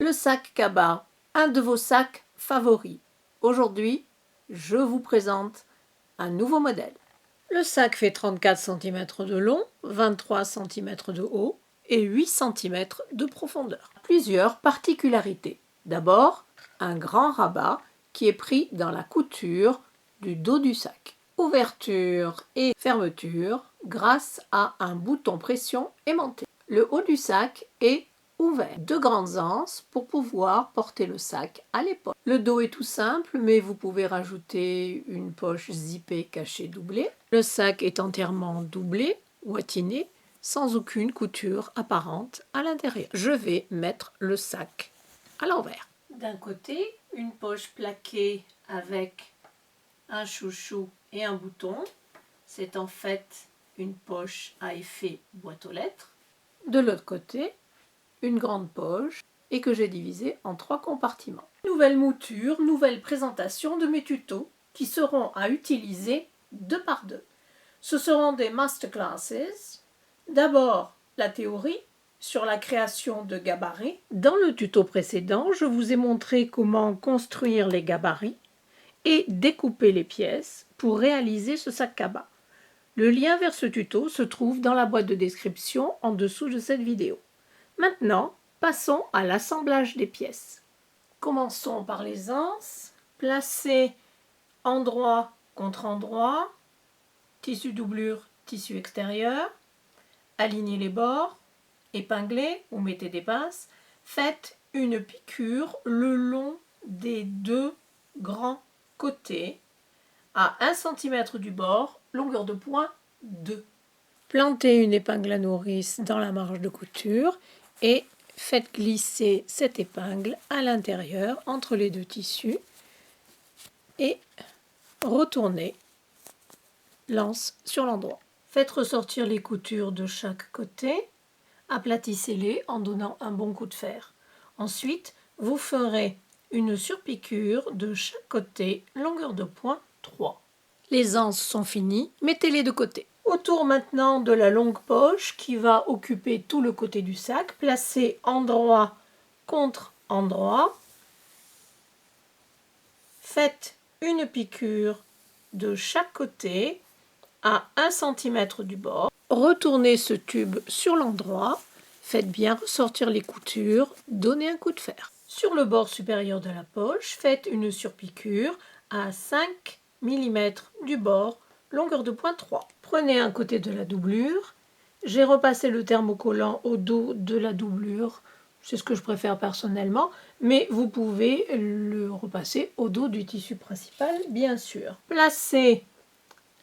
Le sac Kaba, un de vos sacs favoris. Aujourd'hui, je vous présente un nouveau modèle. Le sac fait 34 cm de long, 23 cm de haut et 8 cm de profondeur. Plusieurs particularités. D'abord, un grand rabat qui est pris dans la couture du dos du sac. Ouverture et fermeture grâce à un bouton pression aimanté. Le haut du sac est ouvert. Deux grandes anses pour pouvoir porter le sac à l'épaule. Le dos est tout simple, mais vous pouvez rajouter une poche zippée cachée doublée. Le sac est entièrement doublé ou atiné, sans aucune couture apparente à l'intérieur. Je vais mettre le sac à l'envers. D'un côté, une poche plaquée avec un chouchou et un bouton. C'est en fait une poche à effet boîte aux lettres. De l'autre côté, une grande poche et que j'ai divisée en 3 compartiments. Nouvelle mouture, nouvelle présentation de mes tutos qui seront à utiliser 2 par 2. Ce seront des masterclasses. D'abord, la théorie sur la création de gabarits. Dans le tuto précédent, je vous ai montré comment construire les gabarits et découper les pièces pour réaliser ce sac Kaba. Le lien vers ce tuto se trouve dans la boîte de description en dessous de cette vidéo. Maintenant, passons à l'assemblage des pièces. Commençons par les anses. Placez endroit contre endroit, tissu doublure, tissu extérieur. Alignez les bords, épinglez ou mettez des pinces. Faites une piqûre le long des 2 grands côtés à 1 cm du bord, longueur de point 2. Plantez une épingle à nourrice dans la marge de couture et faites glisser cette épingle à l'intérieur entre les 2 tissus et retournez l'anse sur l'endroit. Faites ressortir les coutures de chaque côté, aplatissez-les en donnant un bon coup de fer. Ensuite, vous ferez une surpiqûre de chaque côté, longueur de point 3. Les anses sont finies, mettez-les de côté. Autour maintenant de la longue poche qui va occuper tout le côté du sac, placez endroit contre endroit. Faites une piqûre de chaque côté à 1 cm du bord. Retournez ce tube sur l'endroit. Faites bien ressortir les coutures, donnez un coup de fer. Sur le bord supérieur de la poche, faites une surpiqûre à 5 mm du bord, longueur de point 3. Prenez un côté de la doublure. J'ai repassé le thermocollant au dos de la doublure. C'est ce que je préfère personnellement, mais vous pouvez le repasser au dos du tissu principal, bien sûr. Placez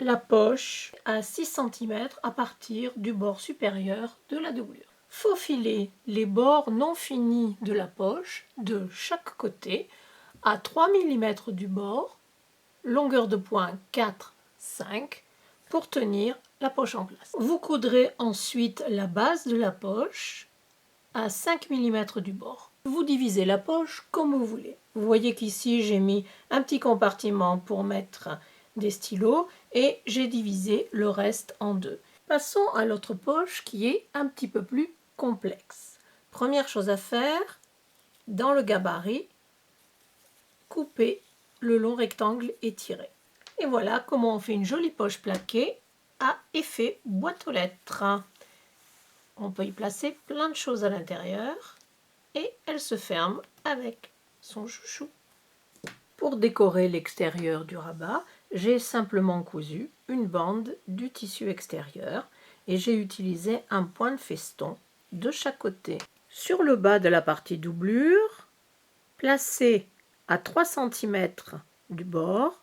la poche à 6 cm à partir du bord supérieur de la doublure. Faufilez les bords non finis de la poche de chaque côté à 3 mm du bord, longueur de point 4-5 pour tenir la poche en place. Vous coudrez ensuite la base de la poche à 5 mm du bord. Vous divisez la poche comme vous voulez. Vous voyez qu'ici j'ai mis un petit compartiment pour mettre des stylos et j'ai divisé le reste en 2. Passons à l'autre poche qui est un petit peu plus complexe. Première chose à faire, dans le gabarit, couper le long rectangle étiré. Et voilà comment on fait une jolie poche plaquée à effet boîte aux lettres. On peut y placer plein de choses à l'intérieur et elle se ferme avec son chouchou. Pour décorer l'extérieur du rabat, j'ai simplement cousu une bande du tissu extérieur et j'ai utilisé un point de feston de chaque côté. Sur le bas de la partie doublure, placez à 3 cm du bord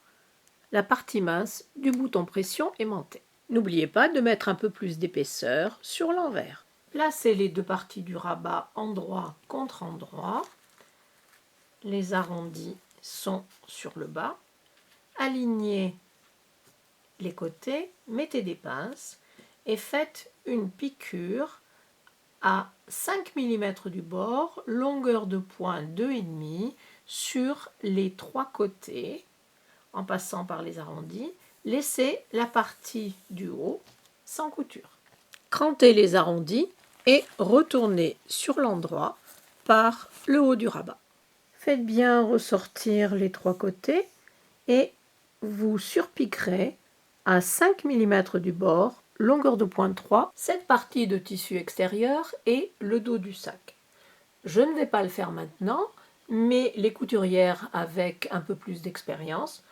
la partie mince du bouton pression aimanté. N'oubliez pas de mettre un peu plus d'épaisseur sur l'envers. Placez les 2 parties du rabat endroit contre endroit. Les arrondis sont sur le bas. Alignez les côtés, mettez des pinces et faites une piqûre à 5 mm du bord, longueur de point 2,5 sur les 3 côtés en passant par les arrondis. Laissez la partie du haut sans couture. Crantez les arrondis et retournez sur l'endroit par le haut du rabat. Faites bien ressortir les trois côtés et vous surpiquerez à 5 mm du bord, longueur de pointe 3, cette partie de tissu extérieur et le dos du sac. Je ne vais pas le faire maintenant, mais les couturières avec un peu plus d'expérience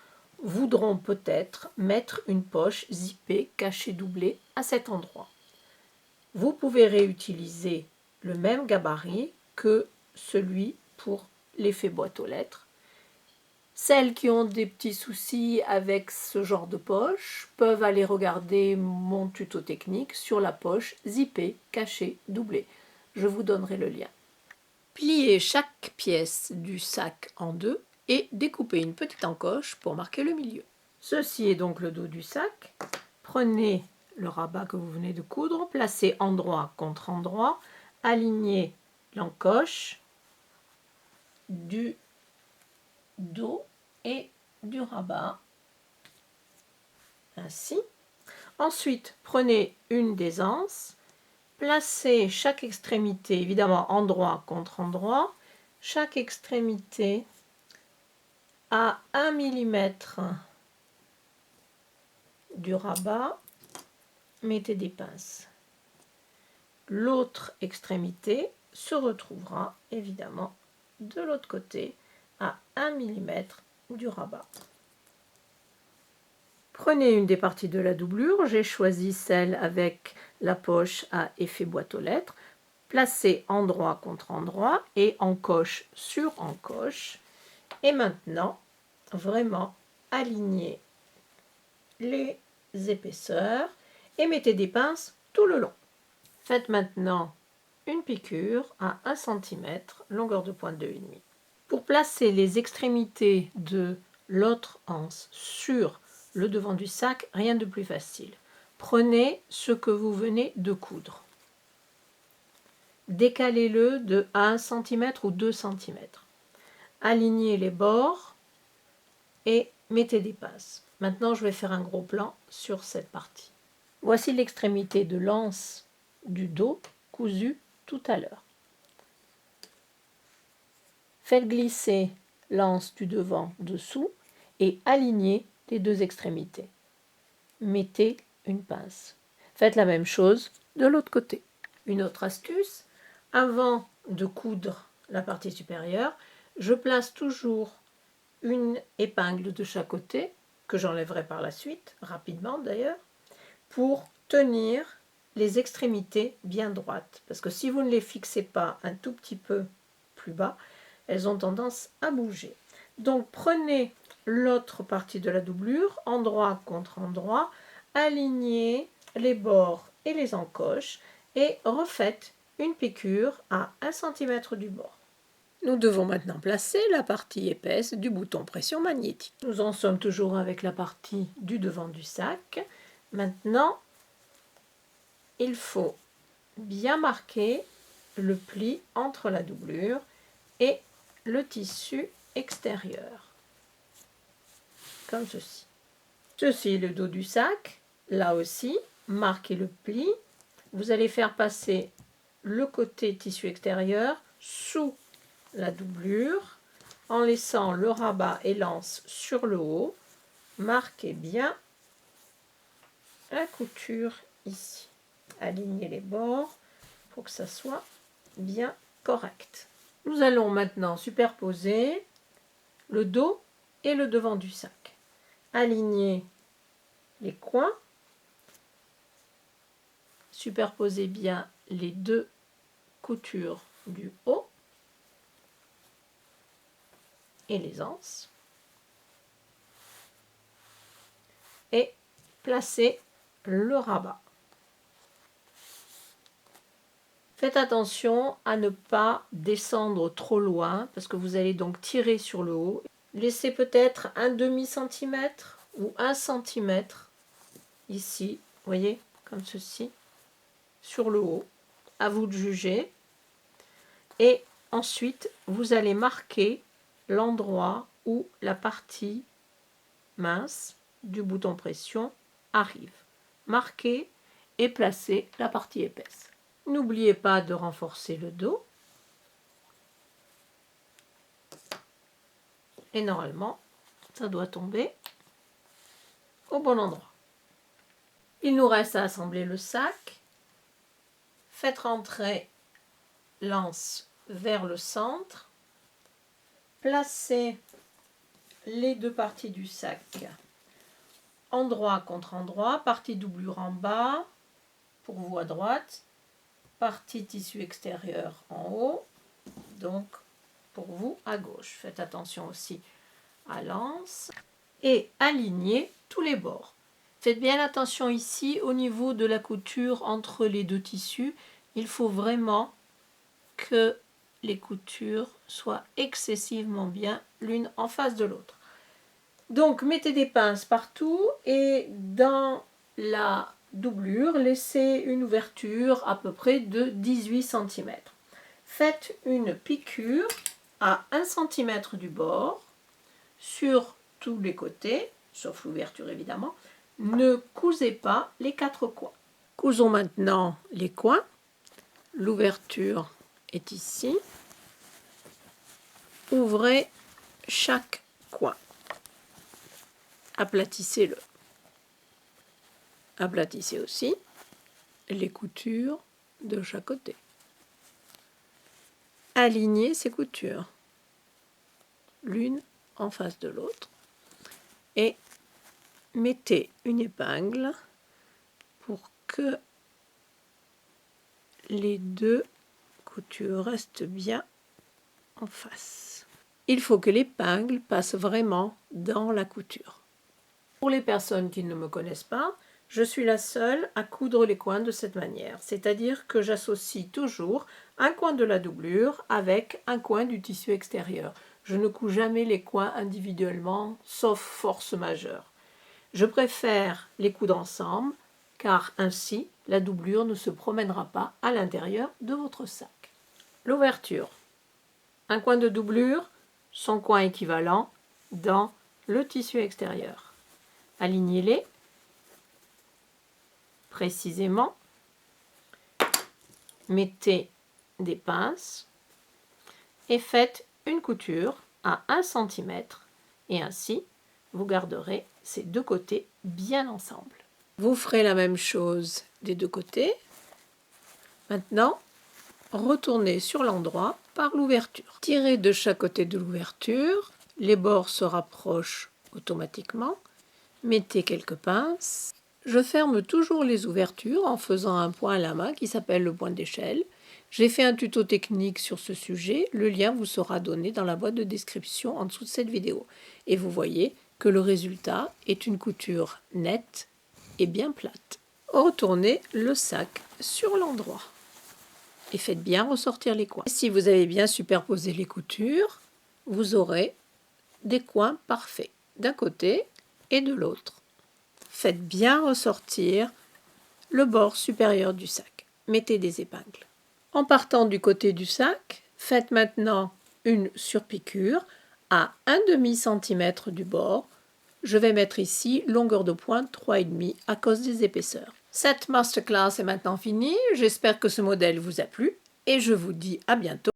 voudront peut-être mettre une poche zippée, cachée, doublée à cet endroit. Vous pouvez réutiliser le même gabarit que celui pour l'effet boîte aux lettres. Celles qui ont des petits soucis avec ce genre de poche peuvent aller regarder mon tuto technique sur la poche zippée, cachée, doublée. Je vous donnerai le lien. Pliez chaque pièce du sac en deux et découpez une petite encoche pour marquer le milieu. Ceci est donc le dos du sac. Prenez le rabat que vous venez de coudre, placez endroit contre endroit, alignez l'encoche du dos et du rabat, ainsi. Ensuite, prenez une des anses, placez chaque extrémité, évidemment endroit contre endroit, chaque extrémité à 1 mm du rabat, mettez des pinces. L'autre extrémité se retrouvera évidemment de l'autre côté à 1 mm du rabat. Prenez une des parties de la doublure, j'ai choisi celle avec la poche à effet boîte aux lettres, placez endroit contre endroit et encoche sur encoche. Et maintenant, vraiment alignez les épaisseurs et mettez des pinces tout le long. Faites maintenant une piqûre à 1 cm, longueur de pointe 2,5. Pour placer les extrémités de l'autre anse sur le devant du sac, rien de plus facile. Prenez ce que vous venez de coudre. Décalez-le de 1 cm ou 2 cm. Alignez les bords et mettez des pinces. Maintenant, je vais faire un gros plan sur cette partie. Voici l'extrémité de l'anse du dos cousue tout à l'heure. Faites glisser l'anse du devant dessous et alignez les deux extrémités. Mettez une pince. Faites la même chose de l'autre côté. Une autre astuce, avant de coudre la partie supérieure, je place toujours une épingle de chaque côté, que j'enlèverai par la suite, rapidement d'ailleurs, pour tenir les extrémités bien droites. Parce que si vous ne les fixez pas un tout petit peu plus bas, elles ont tendance à bouger. Donc prenez l'autre partie de la doublure, endroit contre endroit, alignez les bords et les encoches et refaites une piqûre à 1 cm du bord. Nous devons maintenant placer la partie épaisse du bouton pression magnétique. Nous en sommes toujours avec la partie du devant du sac. Maintenant, il faut bien marquer le pli entre la doublure et le tissu extérieur, comme ceci. Ceci est le dos du sac. Là aussi, marquez le pli. Vous allez faire passer le côté tissu extérieur sous la doublure en laissant le rabat et l'anse sur le haut. Marquez bien la couture ici. Alignez les bords pour que ça soit bien correct. Nous allons maintenant superposer le dos et le devant du sac. Alignez les coins. Superposez bien les deux coutures du haut et les anses. Et placez le rabat. Faites attention à ne pas descendre trop loin parce que vous allez donc tirer sur le haut. Laissez peut-être un demi-centimètre ou 1 cm ici, vous voyez, comme ceci, sur le haut. À vous de juger. Et ensuite, vous allez marquer l'endroit où la partie mince du bouton pression arrive. Marquez et placez la partie épaisse. N'oubliez pas de renforcer le dos. Et normalement, ça doit tomber au bon endroit. Il nous reste à assembler le sac. Faites rentrer l'anse vers le centre. Placez les deux parties du sac endroit contre endroit, partie doublure en bas, pour vous à droite, partie tissu extérieur en haut, donc pour vous à gauche. Faites attention aussi à l'anse et alignez tous les bords. Faites bien attention ici au niveau de la couture entre les deux tissus. Il faut vraiment que les coutures soient excessivement bien l'une en face de l'autre. Donc mettez des pinces partout et dans la doublure, laissez une ouverture à peu près de 18 cm. Faites une piqûre à 1 cm du bord sur tous les côtés, sauf l'ouverture évidemment. Ne cousez pas les 4 coins. Cousons maintenant les coins. L'ouverture est ici. Ouvrez chaque coin. Aplatissez-le. Aplatissez aussi les coutures de chaque côté. Alignez ces coutures, l'une en face de l'autre, et mettez une épingle pour que les deux coutures restent bien en face. Il faut que l'épingle passe vraiment dans la couture. Pour les personnes qui ne me connaissent pas, je suis la seule à coudre les coins de cette manière, c'est-à-dire que j'associe toujours un coin de la doublure avec un coin du tissu extérieur. Je ne couds jamais les coins individuellement, sauf force majeure. Je préfère les coudre ensemble, car ainsi la doublure ne se promènera pas à l'intérieur de votre sac. L'ouverture. Un coin de doublure, son coin équivalent dans le tissu extérieur. Alignez-les précisément. Mettez des pinces et faites une couture à 1 cm et ainsi vous garderez ces deux côtés bien ensemble. Vous ferez la même chose des deux côtés. Maintenant, retournez sur l'endroit par l'ouverture. Tirez de chaque côté de l'ouverture, les bords se rapprochent automatiquement. Mettez quelques pinces. Je ferme toujours les ouvertures en faisant un point à la main qui s'appelle le point d'échelle. J'ai fait un tuto technique sur ce sujet, le lien vous sera donné dans la boîte de description en dessous de cette vidéo. Et vous voyez que le résultat est une couture nette et bien plate. Retournez le sac sur l'endroit et faites bien ressortir les coins. Si vous avez bien superposé les coutures, vous aurez des coins parfaits d'un côté et de l'autre. Faites bien ressortir le bord supérieur du sac. Mettez des épingles. En partant du côté du sac, faites maintenant une surpiqûre à 1/2 cm du bord. Je vais mettre ici longueur de pointe 3,5 à cause des épaisseurs. Cette masterclass est maintenant finie. J'espère que ce modèle vous a plu et je vous dis à bientôt.